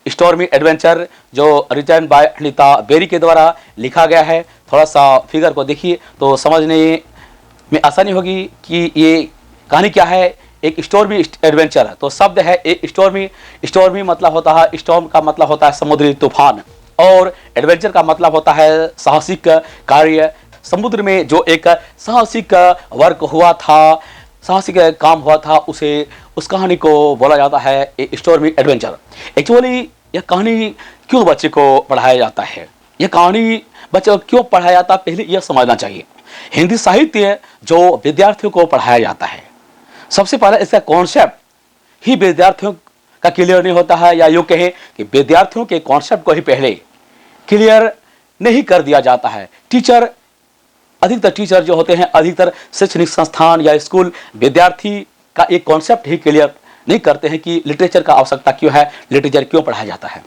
Stormy adventure जो written by Anita berry के द्वारा लिखा गया है। थोड़ा सा फिगर को देखिए तो समझने में आसानी होगी कि ये कहानी क्या है। एक स्टॉर्मी एडवेंचर तो शब्द है एक स्टॉर्मी। स्टॉर्मी मतलब होता है, स्टॉर्म का मतलब होता है समुद्री तूफान, और एडवेंचर का मतलब होता है साहसिक कार्य। समुद्र में जो एक साहसिक वर्क हुआ था, साहसिक काम हुआ था, उसे उस कहानी को बोला जाता है एक स्टॉर्मी एडवेंचर। एक्चुअली यह कहानी क्यों बच्चे को पढ़ाया जाता है, यह कहानी बच्चे को क्यों पढ़ाया जाता है, पहले यह समझना चाहिए। हिंदी साहित्य जो विद्यार्थियों को पढ़ाया जाता है, सबसे पहले इसका कॉन्सेप्ट ही विद्यार्थियों का क्लियर नहीं होता है, या यूं कहें कि विद्यार्थियों के कॉन्सेप्ट को ही पहले क्लियर नहीं कर दिया जाता है। अधिकतर टीचर जो होते हैं, अधिकतर शैक्षणिक संस्थान या स्कूल विद्यार्थी का एक कॉन्सेप्ट ही क्लियर नहीं करते हैं कि लिटरेचर का आवश्यकता क्यों है, लिटरेचर क्यों पढ़ाया जाता है।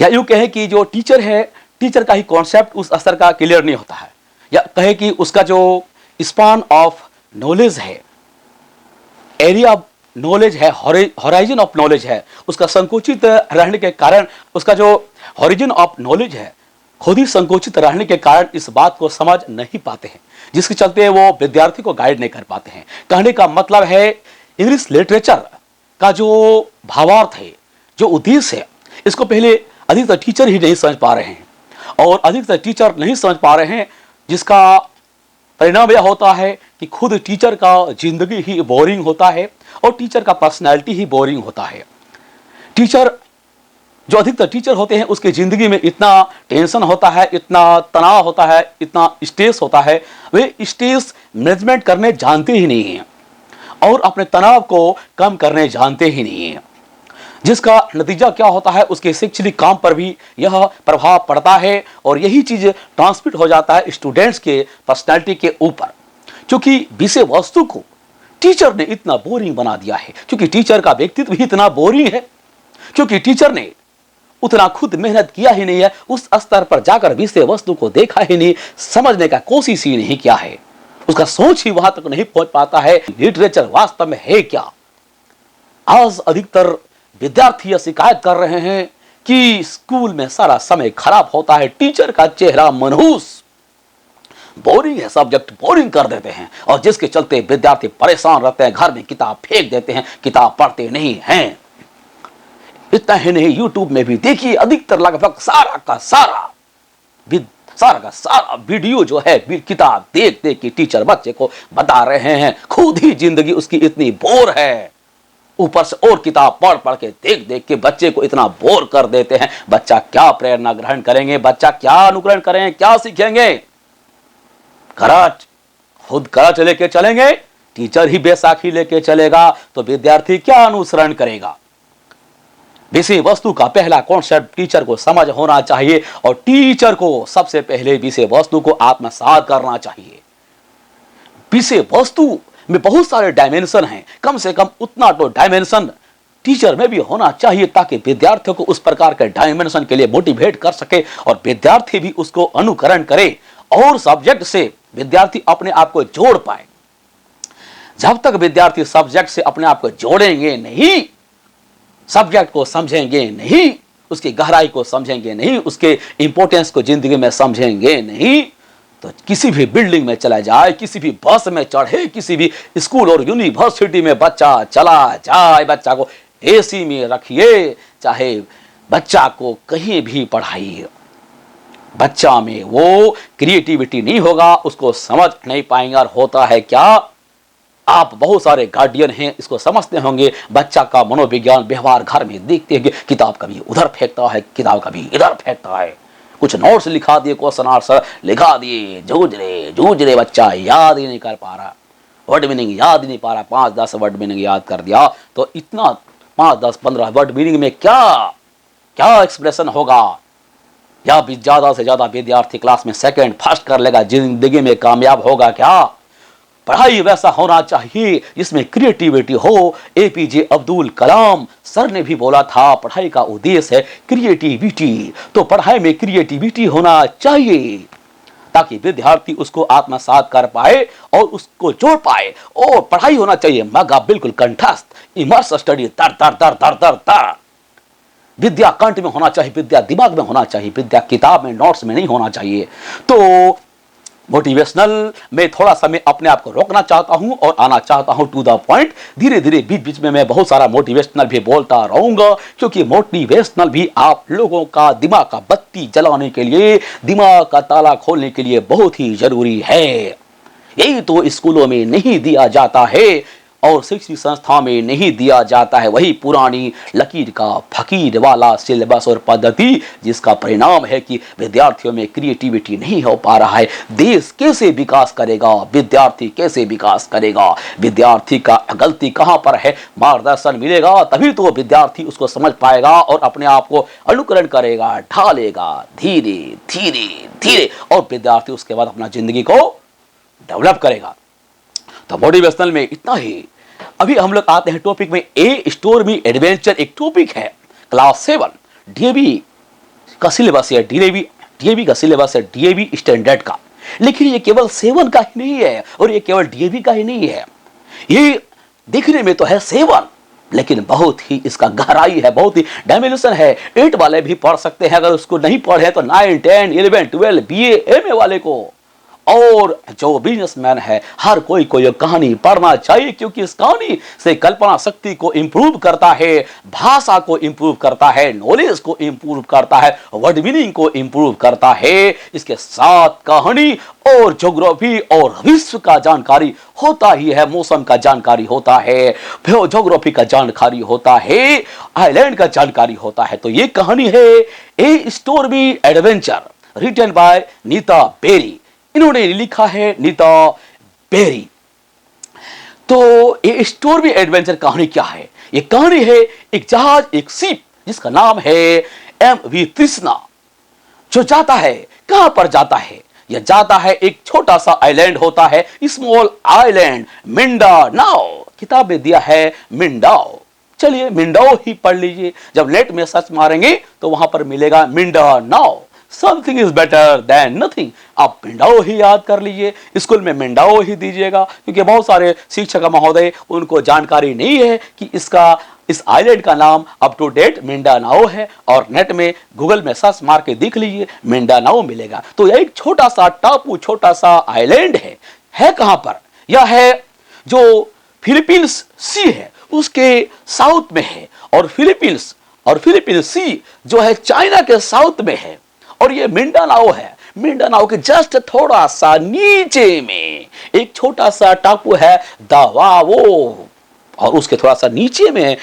या यूं कहें कि जो टीचर है, टीचर का ही कॉन्सेप्ट उस स्तर का क्लियर नहीं होता है, या कहे कि उसका जो स्पान ऑफ नॉलेज है, एरिया ऑफ नॉलेज है, हॉराइजन ऑफ नॉलेज है, उसका संकुचित रहने के कारण, उसका जो हॉरिजन ऑफ नॉलेज है खुद ही संकुचित रहने के कारण इस बात को समझ नहीं पाते हैं, जिसके चलते वो विद्यार्थी को गाइड नहीं कर पाते हैं। कहने का मतलब है इंग्लिश लिटरेचर का जो भावार्थ है, जो उद्देश्य है, इसको पहले अधिकतर टीचर ही नहीं समझ पा रहे हैं, और अधिकतर टीचर नहीं समझ पा रहे हैं, जिसका परिणाम यह होता है कि खुद टीचर का जिंदगी ही बोरिंग होता है और टीचर का पर्सनैलिटी ही बोरिंग होता है। टीचर जो अधिकतर टीचर होते हैं उसकी जिंदगी में इतना टेंशन होता है, इतना तनाव होता है, इतना स्ट्रेस होता है, वे स्ट्रेस मैनेजमेंट करने जानते ही नहीं हैं और अपने तनाव को कम करने जानते ही नहीं हैं, जिसका नतीजा क्या होता है, उसके शैक्षणिक काम पर भी यह प्रभाव पड़ता है और यही चीज ट्रांसमिट हो जाता है स्टूडेंट्स के पर्सनैलिटी के ऊपर। क्योंकि विषय वस्तु को टीचर ने इतना बोरिंग बना दिया है, क्योंकि टीचर का व्यक्तित्व भी इतना बोरिंग है, क्योंकि टीचर ने उतना खुद मेहनत किया ही नहीं है, उस स्तर पर जाकर विषय वस्तु को देखा ही नहीं, समझने का कोशिश ही नहीं किया है, उसका सोच ही वहां तक नहीं पहुंच पाता है लिटरेचर वास्तव में है क्या। आज अधिकतर विद्यार्थी यह शिकायत कर रहे हैं कि स्कूल में सारा समय खराब होता है, टीचर का चेहरा मनहूस, बोरिंग है, सब्जेक्ट बोरिंग कर देते हैं, और जिसके चलते विद्यार्थी परेशान रहते हैं, घर में किताब फेंक देते हैं, किताब पढ़ते नहीं हैं। इतना ही नहीं, यूट्यूब में भी देखिए अधिकतर लगभग सारा का सारा वीडियो जो है किताब देख देख के टीचर बच्चे को बता रहे हैं, खुद ही जिंदगी उसकी इतनी बोर है, ऊपर से और किताब पढ़ पढ़ के देख देख के बच्चे को इतना बोर कर देते हैं। बच्चा क्या प्रेरणा ग्रहण करेंगे, बच्चा क्या अनुकरण करेंगे, क्या सीखेंगे। खुद करच लेके चलेंगे, टीचर ही बैसाखी लेके चलेगा, तो विद्यार्थी क्या अनुसरण करेगा। विषय वस्तु का पहला कॉन्सेप्ट टीचर को समझ होना चाहिए, और टीचर को सबसे पहले विषय वस्तु को आत्मसात करना चाहिए। विषय वस्तु में बहुत सारे डायमेंशन हैं, कम से कम उतना तो डायमेंशन टीचर में भी होना चाहिए, ताकि विद्यार्थियों को उस प्रकार के डायमेंशन के लिए मोटिवेट कर सके और विद्यार्थी भी उसको अनुकरण करे और सब्जेक्ट से विद्यार्थी अपने आप को जोड़ पाए। जब तक विद्यार्थी सब्जेक्ट से अपने आप को जोड़ेंगे नहीं, सब्जेक्ट को समझेंगे नहीं, उसकी गहराई को समझेंगे नहीं, उसके इंपॉर्टेंस को जिंदगी में समझेंगे नहीं, तो किसी भी बिल्डिंग में चला जाए, किसी भी बस में चढ़े, किसी भी स्कूल और यूनिवर्सिटी में बच्चा चला जाए, बच्चा को एसी में रखिए, चाहे बच्चा को कहीं भी पढ़ाइए, बच्चा में वो क्रिएटिविटी नहीं होगा, उसको समझ नहीं पाएंगे। और होता है क्या, आप बहुत सारे गार्डियन हैं, इसको समझते होंगे, बच्चा का मनोविज्ञान व्यवहार घर में देखते हैं, किताब कभी उधर फेंकता है, किताब कभी इधर फेंकता है, कुछ नोट्स लिखा दिए, क्वेश्चन आंसर लिखा दिए, जूझ रहे बच्चा याद ही नहीं कर पा रहा, वर्ड मीनिंग याद ही नहीं पा रहा। 5-10 वर्ड मीनिंग याद कर दिया तो इतना 5-10-15 वर्ड मीनिंग में क्या एक्सप्रेशन होगा, या भी ज्यादा से ज्यादा विद्यार्थी क्लास में सेकंड फर्स्ट कर लेगा, जिंदगी में कामयाब होगा क्या। पढ़ाई वैसा होना चाहिए जिसमें क्रिएटिविटी हो। एपीजे अब्दुल कलाम सर ने भी बोला था, पढ़ाई का उद्देश्य है क्रिएटिविटी, तो पढ़ाई में क्रिएटिविटी होना चाहिए ताकि विद्यार्थी उसको आत्मसात कर पाए और उसको जोड़ पाए। और पढ़ाई होना चाहिए मगा बिल्कुल कंठस्थ, इमर्स स्टडी, तर तर तर तर तर तर, विद्या कंठ में होना चाहिए, विद्या दिमाग में होना चाहिए, विद्या किताब में नोट्स में नहीं होना चाहिए। तो मोटिवेशनल में थोड़ा सा मैं अपने आप को रोकना चाहता हूं और आना चाहता हूं टू द पॉइंट। धीरे धीरे बीच बीच में मैं बहुत सारा मोटिवेशनल भी बोलता रहूंगा, क्योंकि मोटिवेशनल भी आप लोगों का दिमाग का बत्ती जलाने के लिए, दिमाग का ताला खोलने के लिए बहुत ही जरूरी है। यही तो स्कूलों में नहीं दिया जाता है और शिक्षण संस्था में नहीं दिया जाता है, वही पुरानी लकीर का फकीर वाला सिलेबस और पद्धति, जिसका परिणाम है कि विद्यार्थियों में क्रिएटिविटी नहीं हो पा रहा है। देश कैसे विकास करेगा, विद्यार्थी कैसे विकास करेगा, विद्यार्थी का गलती कहां पर है, मार्गदर्शन मिलेगा तभी तो विद्यार्थी उसको समझ पाएगा और अपने आप को अनुकरण करेगा, ढालेगा धीरे धीरे धीरे, और विद्यार्थी उसके बाद अपना जिंदगी को डेवलप करेगा। तो मोटिवेशनल में इतना ही। अभी हम लोग आते हैं टॉपिक में। ए स्टोर मी एडवेंचर एक टॉपिक है, क्लास 7 डीएवी का सिलेबस है, डीएवी का सिलेबस है, डीएवी स्टैंडर्ड का। लेकिन ये केवल 7 का ही नहीं है और ये केवल डीएवी का ही नहीं है। ये दिखने में तो है 7, लेकिन बहुत ही इसका गहराई है, बहुत ही डायमेंशन है। 8 वाले भी पढ़ सकते हैं, अगर उसको नहीं पढ़े तो 9, 10, 11, 12 बीए एमए वाले को, और जो बिजनेसमैन है हर कोई को यह कहानी पढ़ना चाहिए, क्योंकि इस कहानी से कल्पना शक्ति को इंप्रूव करता है, भाषा को इंप्रूव करता है, नॉलेज को इंप्रूव करता है, वर्ड मीनिंग को इंप्रूव करता है। इसके साथ कहानी और ज्योग्राफी और विश्व का जानकारी होता ही है, मौसम का जानकारी होता है, ज्योग्राफी का जानकारी होता है, आइलैंड का जानकारी होता है। तो ये कहानी है a stormy adventure, written by Neeta Berry. इन्होंने लिखा है नीता बेरी। तो ये स्टोर्मी एडवेंचर कहानी क्या है? ये कहानी है एक जहाज, एक शिप जिसका नाम है एमवी तृष्णा, जो जाता है, कहां पर जाता है? यह जाता है एक छोटा सा आइलैंड होता है, स्मॉल आइलैंड, मिंडानाओ। किताब में दिया है मिंडाओ। चलिए मिंडाओ ही पढ़ लीजिए, जब नेट में सर्च मारेंगे तो वहां पर मिलेगा Mindanao. Something is better than nothing. आप मिंडाओ ही याद कर लीजिए, स्कूल में मिंडाओ ही दीजिएगा, क्योंकि बहुत सारे शिक्षक महोदय उनको जानकारी नहीं है कि इस आइलैंड का नाम अप टू डेट मिंडानाओ है, और नेट में गूगल में सर्च मार के देख लीजिए मिंडानाओ मिलेगा। तो यह एक छोटा सा टापू, छोटा सा आइलैंड है कहां पर? यह है जो फिलीपींस सी है उसके साउथ में है, और फिलीपींस सी जो है चाइना के साउथ में है, और ये मिंडानाओ है। मिंडानाओ के जस्ट थोड़ा सा नीचे में एक छोटा सा टापू है दावाओ, और उसके थोड़ा सा नीचे में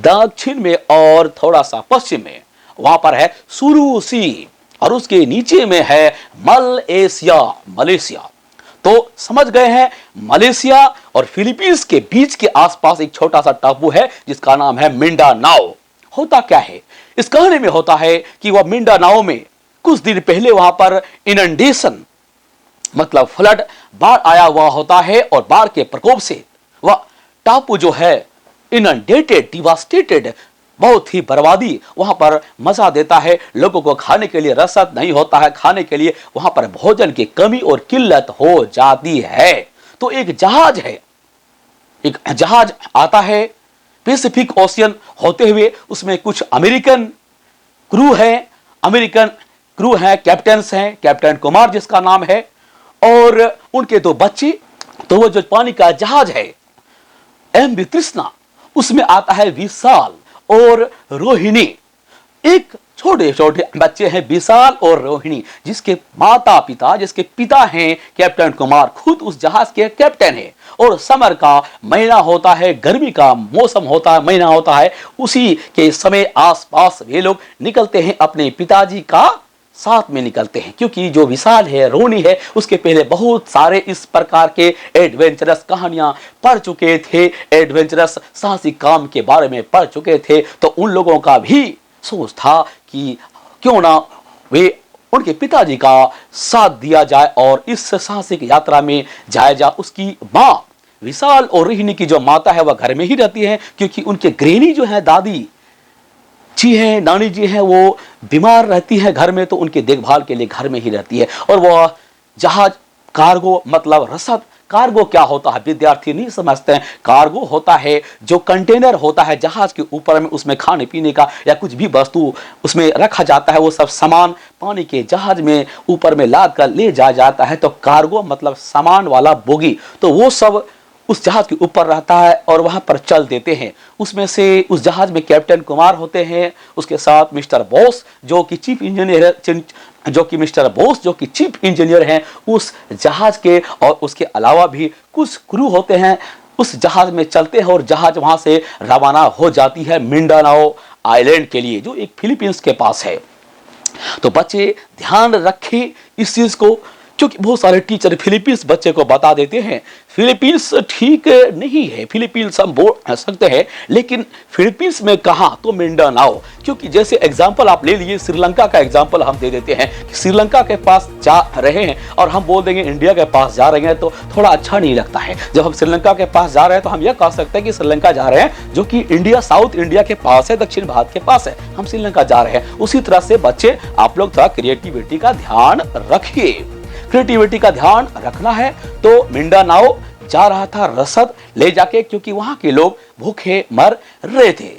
दक्षिण में और थोड़ा सा पश्चिम में वहां पर है सुलूसी, और उसके नीचे में है मलेशिया। तो समझ गए हैं, मलेशिया और फिलीपींस के बीच के आसपास एक छोटा सा टापू है जिसका नाम है मिंडानाओ। होता क्या है इस कहानी में? होता है कि वह मिंडानाओ में कुछ दिन पहले वहां पर इनंडेशन मतलब फ्लड, बाढ़ आया हुआ होता है, और बाढ़ के प्रकोप से वह टापू जो है इनंडेटेड, डिवास्टेटेड, बहुत ही बर्बादी वहां पर मजा देता है। लोगों को खाने के लिए रसद नहीं होता है, खाने के लिए वहां पर भोजन की कमी और किल्लत हो जाती है। तो एक जहाज आता है पैसिफिक ओशियन होते हुए, उसमें कुछ अमेरिकन क्रू है, कैप्टन्स हैं, कैप्टन कुमार जिसका नाम है, और उनके 2 बच्चे। तो वो जो पानी का जहाज है एमवी तृष्णा, उसमें आता है विशाल और रोहिणी। एक छोटे छोटे बच्चे हैं विशाल और रोहिणी, जिसके पिता हैं कैप्टन कुमार, खुद उस जहाज के कैप्टन है। और समर का महीना होता है, गर्मी का मौसम होता है, महीना होता है, उसी के समय आसपास वे लोग निकलते हैं, अपने पिताजी का साथ में निकलते हैं। क्योंकि जो विशाल है, रोनी है, उसके पहले बहुत सारे इस प्रकार के एडवेंचरस कहानियां पढ़ चुके थे, एडवेंचरस साहसिक काम के बारे में पढ़ चुके थे। तो उन लोगों का भी सोच था कि क्यों ना वे उनके पिताजी का साथ दिया जाए और इस साहसिक यात्रा में जाया जाए। उसकी माँ विशाल और रोहिणी की जो माता है वह घर में ही रहती है, क्योंकि उनके गृहिणी जो है दादी जी हैं, नानी जी हैं, वो बीमार रहती है घर में, तो उनकी देखभाल के लिए घर में ही रहती है। और वह जहाज कार्गो मतलब रसद कार्गो क्या होता है विद्यार्थी नहीं समझते हैं। कार्गो होता है जो कंटेनर होता है जहाज के ऊपर में, उसमें खाने पीने का या कुछ भी वस्तु उसमें रखा जाता है, वो सब सामान पानी के जहाज में ऊपर में लाद कर ले जाया जाता है। तो कार्गो मतलब सामान वाला बोगी, तो वो सब उस जहाज के ऊपर रहता है और वहां पर चल देते हैं। उसमें से उस जहाज में कैप्टन कुमार होते हैं, उसके साथ मिस्टर बोस जो कि चीफ इंजीनियर है, जो कि मिस्टर बोस जो कि चीफ इंजीनियर हैं उस जहाज के, और उसके अलावा भी कुछ क्रू होते हैं उस जहाज में चलते हैं और जहाज वहां से रवाना हो जाती है मिंडानाओ आइलैंड के लिए जो एक फिलीपींस के पास है। तो बच्चे ध्यान रखें इस चीज को, क्योंकि बहुत सारे टीचर फिलीपींस बच्चे को बता देते हैं फिलीपींस ठीक नहीं है, फिलीपींस हम बोल सकते हैं लेकिन फिलीपींस में कहां, तो मिंडानाओ। क्योंकि जैसे एग्जांपल आप ले लीजिए, श्रीलंका का एग्जांपल हम दे देते हैं कि श्रीलंका के पास जा रहे हैं और हम बोल देंगे इंडिया के पास जा रहे हैं तो थोड़ा अच्छा नहीं लगता है। जब हम श्रीलंका के पास जा रहे हैं तो हम यह कह सकते हैं कि श्रीलंका जा रहे हैं जो कि इंडिया, साउथ इंडिया के पास है, दक्षिण भारत के पास है, हम श्रीलंका जा रहे हैं। उसी तरह से बच्चे आप लोग थोड़ा क्रिएटिविटी का ध्यान रखिए, क्रिएटिविटी का ध्यान रखना है। तो मिंडानाओ जा रहा था रसद ले जाके, क्योंकि वहां के लोग भूखे मर रहे थे।